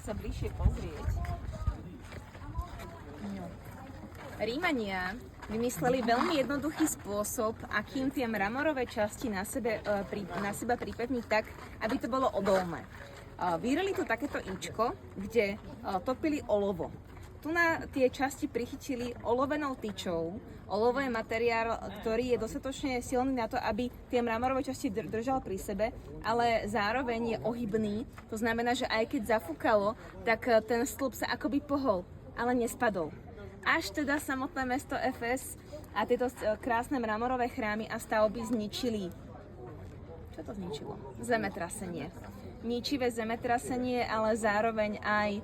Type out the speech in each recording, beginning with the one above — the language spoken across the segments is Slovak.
sa bližšie pozrieť. No. Rímania vymysleli veľmi jednoduchý spôsob, akým tie mramorové časti na seba pripevniť tak, aby to bolo odolné. Vyrili tu takéto ičko, kde topili olovo. Tu na tie časti prichytili olovenou tyčou. Olovo je materiál, ktorý je dostatočne silný na to, aby tie mramorové časti držal pri sebe, ale zároveň je ohybný. To znamená, že aj keď zafúkalo, tak ten stĺp sa akoby pohol, ale nespadol. Až teda samotné mesto Efes a tieto krásne mramorové chrámy a stavby zničili. Čo to zničilo? Zemetrasenie. Ničivé zemetrasenie, ale zároveň aj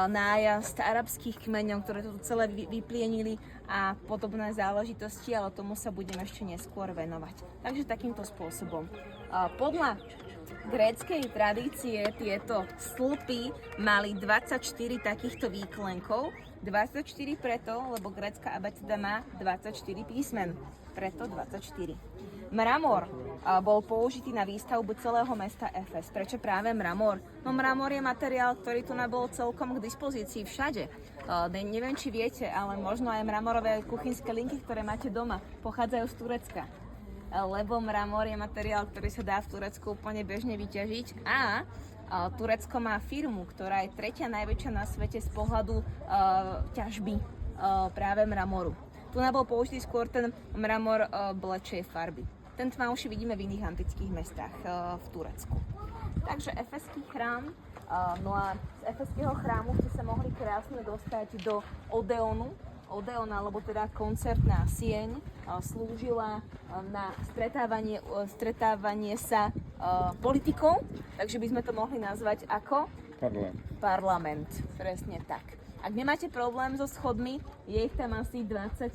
nájazd arabských kmeňov, ktoré to celé vyplienili a podobné záležitosti, ale tomu sa budeme ešte neskôr venovať. Takže takýmto spôsobom. Podľa gréckej tradície tieto stĺpy mali 24 takýchto výklenkov. 24 preto, lebo grécka abeceda má 24 písmen. Preto 24. Mramor bol použitý na výstavbu celého mesta Efes. Prečo práve mramor? No mramor je materiál, ktorý tu bol celkom k dispozícii všade. Neviem, či viete, ale možno aj mramorové kuchynské linky, ktoré máte doma, pochádzajú z Turecka. Lebo mramor je materiál, ktorý sa dá v Turecku úplne bežne vyťažiť a Turecko má firmu, ktorá je tretia najväčšia na svete z pohľadu ťažby práve mramoru. Tu bol použitý skôr ten mramor blečej farby. Ten tmavší vidíme v iných antických mestách v Turecku. Takže Efeský chrám, no a z Efeského chrámu ste sa mohli krásne dostať do Odeonu. Odeon, alebo teda koncertná sieň, slúžila na stretávanie sa politikov, takže by sme to mohli nazvať ako? Parlament. Presne tak. Ak nemáte problém so schodmi, je ich tam asi 25,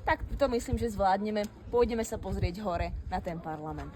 tak to myslím, že zvládneme. Pôjdeme sa pozrieť hore na ten parlament.